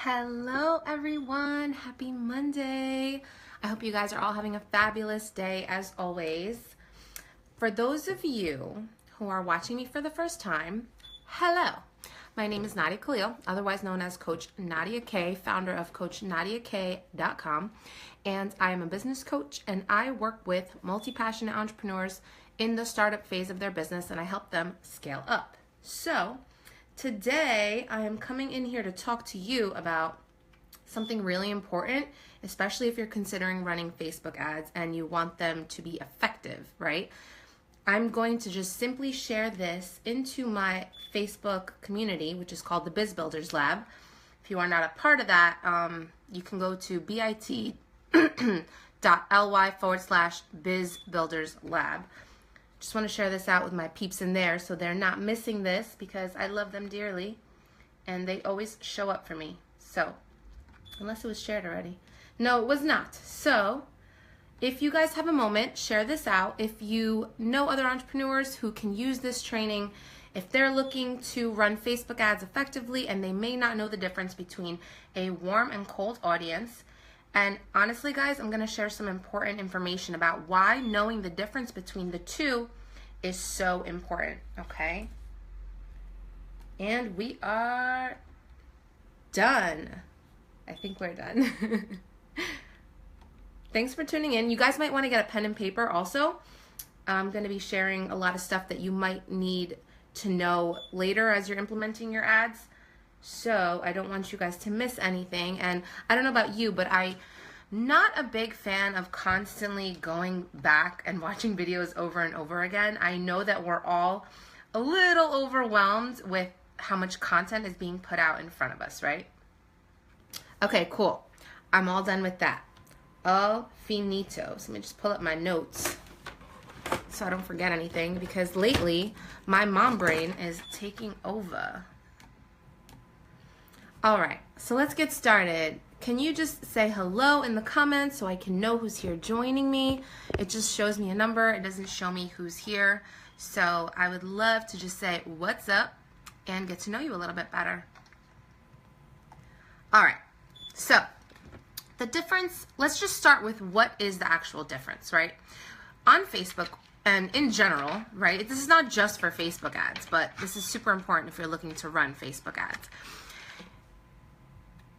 Hello everyone, happy Monday. I hope you guys are all having a fabulous day as always. For those of you who are watching me for the first time, hello. My name is Nadia Khalil, otherwise known as Coach Nadia K, founder of CoachNadiaK.com, and I am a business coach and I work with multi-passionate entrepreneurs in the startup phase of their business and I help them scale up. So, today, I am coming in here to talk to you about something really important, especially if you're considering running Facebook ads and you want them to be effective, right? I'm going to just simply share this into my Facebook community, which is called the Biz Builders Lab. If you are not a part of that, you can go to bit.ly/Biz Builders Lab. Just want to share this out with my peeps in there so they're not missing this because I love them dearly and they always show up for me. So, unless it was shared already. No, it was not. So, if you guys have a moment, share this out. If you know other entrepreneurs who can use this training, if they're looking to run Facebook ads effectively and they may not know the difference between a warm and cold audience. And honestly, guys, I'm going to share some important information about why knowing the difference between the two is so important, okay? And we are done. I think we're done. Thanks for tuning in. You guys might want to get a pen and paper also. I'm going to be sharing a lot of stuff that you might need to know later as you're implementing your ads. So I don't want you guys to miss anything. And I don't know about you, but I'm not a big fan of constantly going back and watching videos over and over again. I know that we're all a little overwhelmed with how much content is being put out in front of us, right? Okay, cool. I'm all done with that. All finito. So let me just pull up my notes so I don't forget anything because lately my mom brain is taking over. All right, so let's get started. Can you just say hello in the comments so I can know who's here joining me? It just shows me a number. It doesn't show me who's here. So I would love to just say what's up and get to know you a little bit better. All right, so the difference, let's just start with what is the actual difference, right? On Facebook and in general, right? This is not just for Facebook ads, but this is super important if you're looking to run Facebook ads.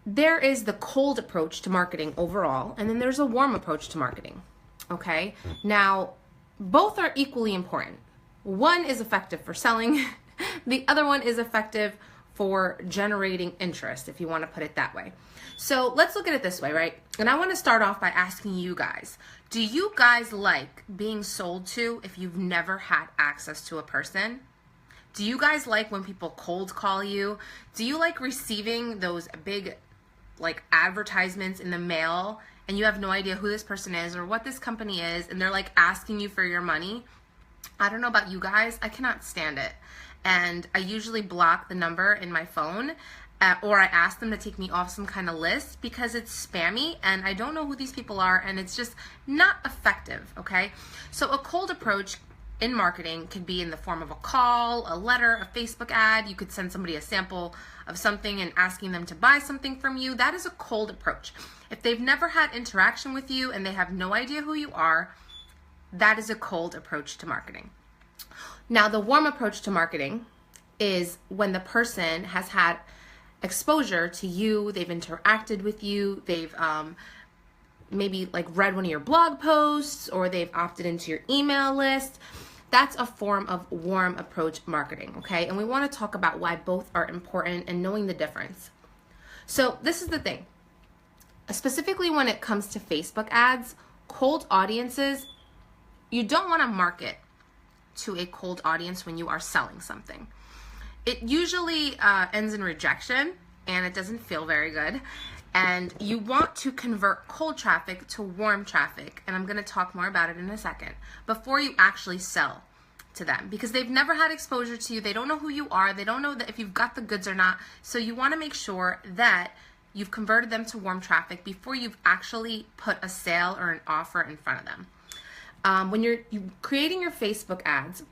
There is the cold approach to marketing overall, and then there's a warm approach to marketing, okay? Now, both are equally important. One is effective for selling. The other one is effective for generating interest, if you want to put it that way. So let's look at it this way, right? And I want to start off by asking you guys, do you guys like being sold to if you've never had access to a person? Do you guys like when people cold call you? Do you like receiving those big advertisements in the mail and you have no idea who this person is or what this company is and they're like asking you for your money? I don't know about you guys, I cannot stand it. And I usually block the number in my phone or I ask them to take me off some kind of list because it's spammy and I don't know who these people are and it's just not effective, okay? So a cold approach in marketing could be in the form of a call, a letter, a Facebook ad. You could send somebody a sample of something and asking them to buy something from you. That is a cold approach. If they've never had interaction with you and they have no idea who you are, that is a cold approach to marketing. Now, the warm approach to marketing is when the person has had exposure to you, they've interacted with you, they've maybe read one of your blog posts or they've opted into your email list. That's a form of warm approach marketing, okay? And we want to talk about why both are important and knowing the difference. So this is the thing. Specifically when it comes to Facebook ads, cold audiences, you don't want to market to a cold audience when you are selling something. It usually ends in rejection and it doesn't feel very good. And you want to convert cold traffic to warm traffic, and I'm going to talk more about it in a second, before you actually sell to them because they've never had exposure to you. They don't know who you are. They don't know that if you've got the goods or not. So you want to make sure that you've converted them to warm traffic before you've actually put a sale or an offer in front of them. When you're creating your Facebook ads,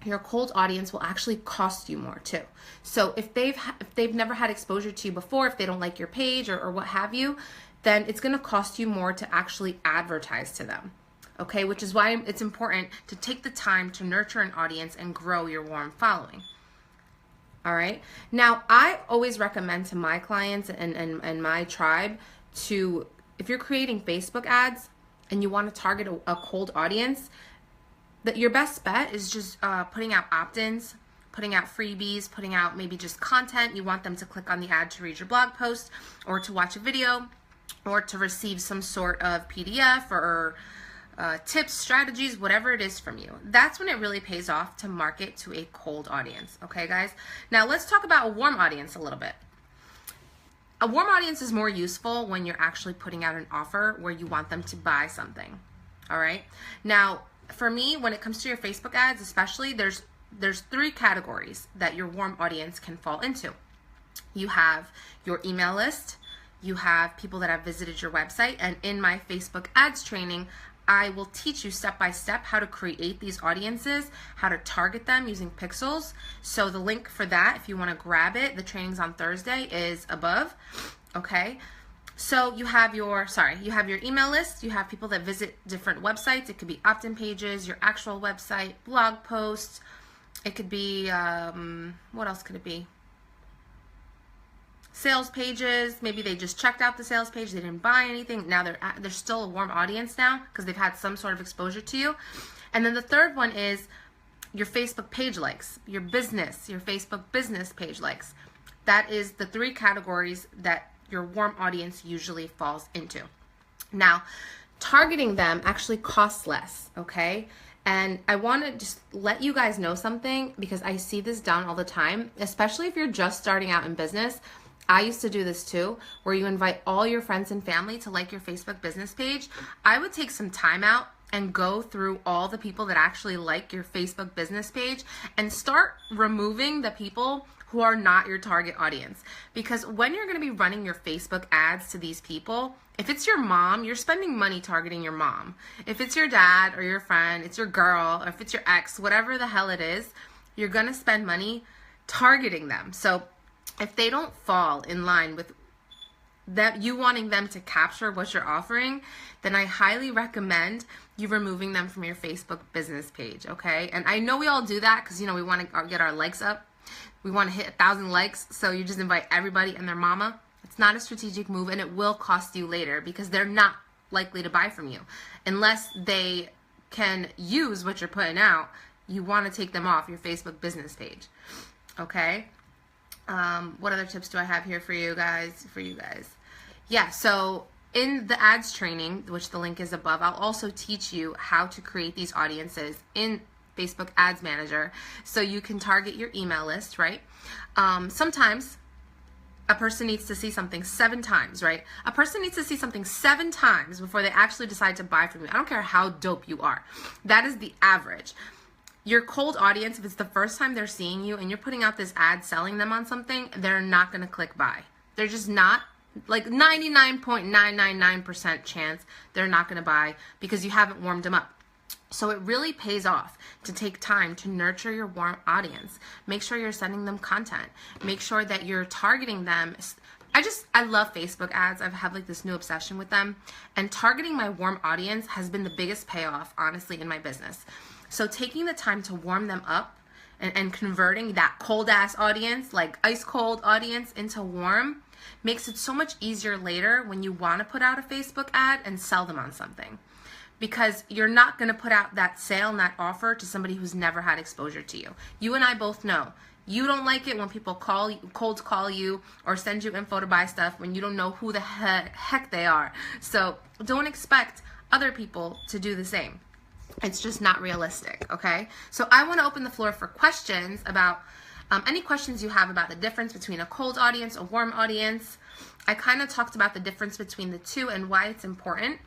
your cold audience will actually cost you more too. So if they've never had exposure to you before, if they don't like your page or what have you, then it's going to cost you more to actually advertise to them. Okay, which is why it's important to take the time to nurture an audience and grow your warm following. All right. Now, I always recommend to my clients and my tribe to, if you're creating Facebook ads and you want to target a cold audience, that your best bet is just putting out opt-ins, putting out freebies, putting out maybe just content. You want them to click on the ad to read your blog post or to watch a video or to receive some sort of PDF or tips, strategies, whatever it is from you. That's when it really pays off to market to a cold audience. Okay, guys? Now let's talk about a warm audience a little bit. A warm audience is more useful when you're actually putting out an offer where you want them to buy something. All right? Now, for me, when it comes to your Facebook ads, especially, there's 3 categories that your warm audience can fall into. You have your email list, you have people that have visited your website, and in my Facebook ads training, I will teach you step by step how to create these audiences, how to target them using pixels. So the link for that, if you want to grab it, the training's on Thursday, is above. Okay. So you have your email list, you have people that visit different websites. It could be opt-in pages, your actual website, blog posts. It could be, what else could it be? Sales pages. Maybe they just checked out the sales page, they didn't buy anything. Now they're still a warm audience now because they've had some sort of exposure to you. And then the third one is your Facebook page likes, your Facebook business page likes. That is the 3 categories that your warm audience usually falls into. Now, targeting them actually costs less, okay? And I want to just let you guys know something because I see this done all the time, especially if you're just starting out in business. I used to do this too, where you invite all your friends and family to like your Facebook business page. I would take some time out and go through all the people that actually like your Facebook business page and start removing the people who are not your target audience. Because when you're going to be running your Facebook ads to these people, if it's your mom, you're spending money targeting your mom. If it's your dad or your friend, it's your girl, or if it's your ex, whatever the hell it is, you're going to spend money targeting them. So if they don't fall in line with that, you wanting them to capture what you're offering, then I highly recommend you removing them from your Facebook business page, okay? And I know we all do that because, we want to get our likes up. We want to hit 1,000 likes, so you just invite everybody and their mama. It's not a strategic move, and it will cost you later because they're not likely to buy from you. Unless they can use what you're putting out, you want to take them off your Facebook business page, okay? What other tips do I have here for you guys? Yeah, so in the ads training, which the link is above, I'll also teach you how to create these audiences in Facebook Ads Manager so you can target your email list, right? Sometimes a person needs to see something 7 times, right? A person needs to see something 7 times before they actually decide to buy from you. I don't care how dope you are. That is the average. Your cold audience, if it's the first time they're seeing you and you're putting out this ad selling them on something, they're not going to click buy. They're just not. Like 99.999% chance they're not going to buy because you haven't warmed them up. So it really pays off to take time to nurture your warm audience. Make sure you're sending them content. Make sure that you're targeting them. I love Facebook ads. I have like this new obsession with them. And targeting my warm audience has been the biggest payoff, honestly, in my business. So taking the time to warm them up and converting that cold ass audience, like ice cold audience, into warm, makes it so much easier later when you want to put out a Facebook ad and sell them on something. Because you're not going to put out that sale and that offer to somebody who's never had exposure to you. You and I both know you don't like it when people cold call you or send you info to buy stuff when you don't know who the heck they are. So don't expect other people to do the same. It's just not realistic, okay? So I want to open the floor for questions about any questions you have about the difference between a cold audience, a warm audience. I kind of talked about the difference between the two and why it's important.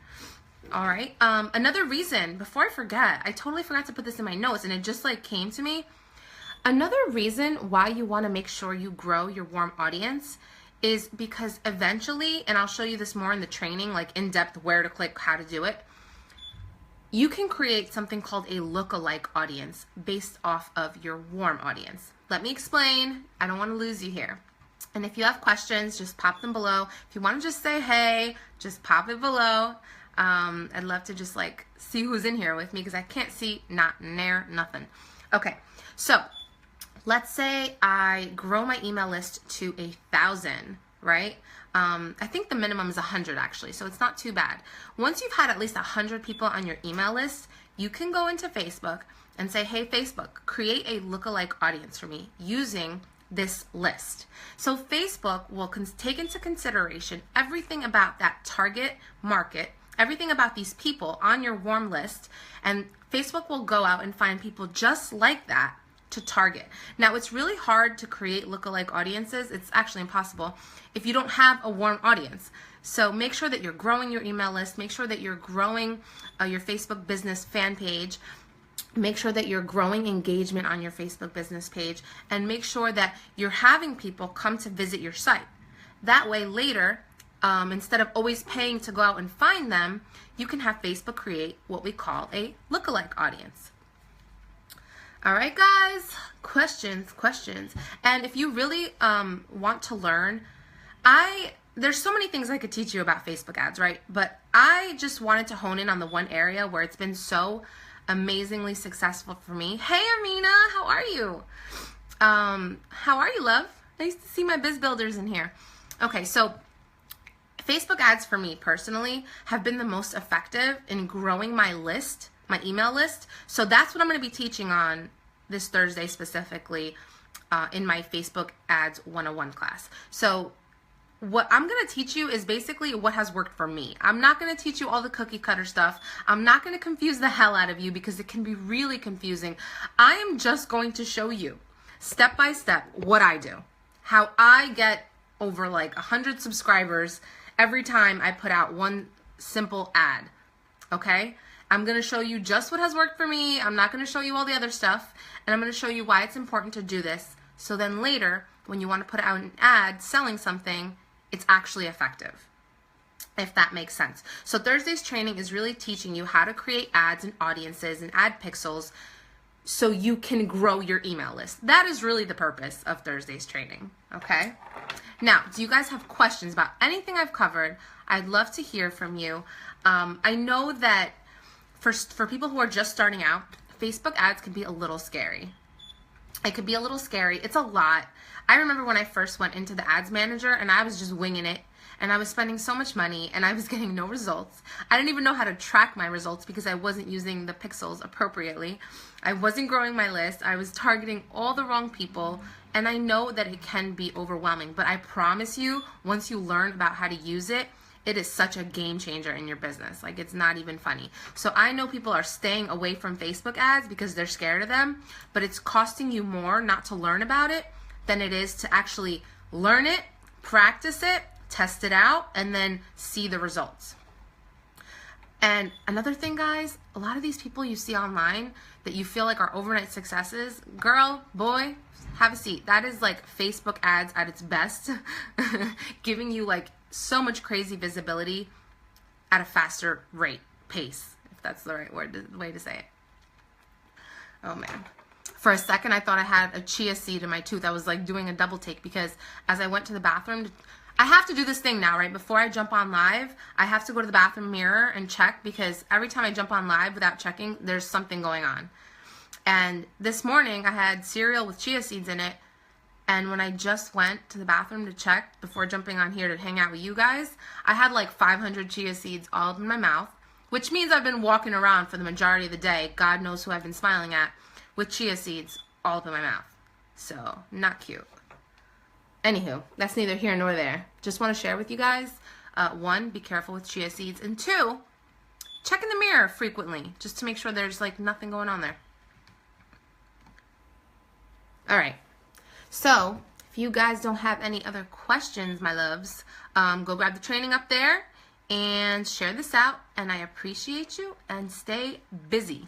All right. Another reason, before I forget, I totally forgot to put this in my notes and it just like came to me. Another reason why you want to make sure you grow your warm audience is because eventually, and I'll show you this more in the training, like in depth, where to click, how to do it. you can create something called a lookalike audience based off of your warm audience. Let me explain. I don't want to lose you here. And if you have questions, just pop them below. If you want to just say hey, just pop it below. I'd love to just like see who's in here with me because I can't see not near nothing. Okay, so let's say I grow my email list to 1,000, right? I think the minimum is 100 actually, so it's not too bad. Once you've had at least 100 people on your email list, you can go into Facebook and say, hey Facebook, create a lookalike audience for me using this list. So Facebook will take into consideration everything about that target market, everything about these people on your warm list, and Facebook will go out and find people just like that to target. Now, it's really hard to create lookalike audiences. It's actually impossible if you don't have a warm audience. So make sure that you're growing your email list. Make sure that you're growing your Facebook business fan page. Make sure that you're growing engagement on your Facebook business page, and make sure that you're having people come to visit your site. That way later, instead of always paying to go out and find them, you can have Facebook create what we call a lookalike audience. All right, guys, questions. And if you really want to learn, there's so many things I could teach you about Facebook ads, right? But I just wanted to hone in on the one area where it's been so amazingly successful for me. Hey, Amina, how are you? How are you, love? Nice to see my biz builders in here. Okay, so Facebook ads for me personally have been the most effective in growing my list, my email list. So that's what I'm going to be teaching on this Thursday specifically in my Facebook ads 101 class. So what I'm going to teach you is basically what has worked for me. I'm not going to teach you all the cookie cutter stuff. I'm not going to confuse the hell out of you because it can be really confusing. I am just going to show you step by step what I do, how I get over like 100 subscribers every time I put out one simple ad. Okay? I'm going to show you just what has worked for me. I'm not going to show you all the other stuff. And I'm going to show you why it's important to do this. So then later, when you want to put out an ad selling something, it's actually effective, if that makes sense. So Thursday's training is really teaching you how to create ads and audiences and ad pixels so you can grow your email list. That is really the purpose of Thursday's training, okay? Now, do you guys have questions about anything I've covered? I'd love to hear from you. I know that for people who are just starting out, Facebook ads can be a little scary. It could be a little scary. It's a lot. I remember when I first went into the ads manager and I was just winging it and I was spending so much money and I was getting no results. I didn't even know how to track my results because I wasn't using the pixels appropriately. I wasn't growing my list. I was targeting all the wrong people, and I know that it can be overwhelming, but I promise you, once you learn about how to use it, it is such a game changer in your business. Like, it's not even funny. So I know people are staying away from Facebook ads because they're scared of them, but it's costing you more not to learn about it than it is to actually learn it, practice it, test it out, and then see the results. And another thing, guys, a lot of these people you see online that you feel like are overnight successes, girl, boy, have a seat. That is like Facebook ads at its best, giving you like so much crazy visibility at a faster pace, if that's the right way to say it. Oh man. For a second, I thought I had a chia seed in my tooth. I was like doing a double take because as I went to the bathroom, I have to do this thing now, right? Before I jump on live, I have to go to the bathroom mirror and check because every time I jump on live without checking, there's something going on. And this morning, I had cereal with chia seeds in it. And when I just went to the bathroom to check before jumping on here to hang out with you guys, I had like 500 chia seeds all up in my mouth, which means I've been walking around for the majority of the day. God knows who I've been smiling at with chia seeds all up in my mouth. So, not cute. Anywho, that's neither here nor there. Just want to share with you guys, one, be careful with chia seeds, and two, check in the mirror frequently just to make sure there's like nothing going on there. All right. So, if you guys don't have any other questions, my loves, go grab the training up there and share this out. And I appreciate you, and stay busy.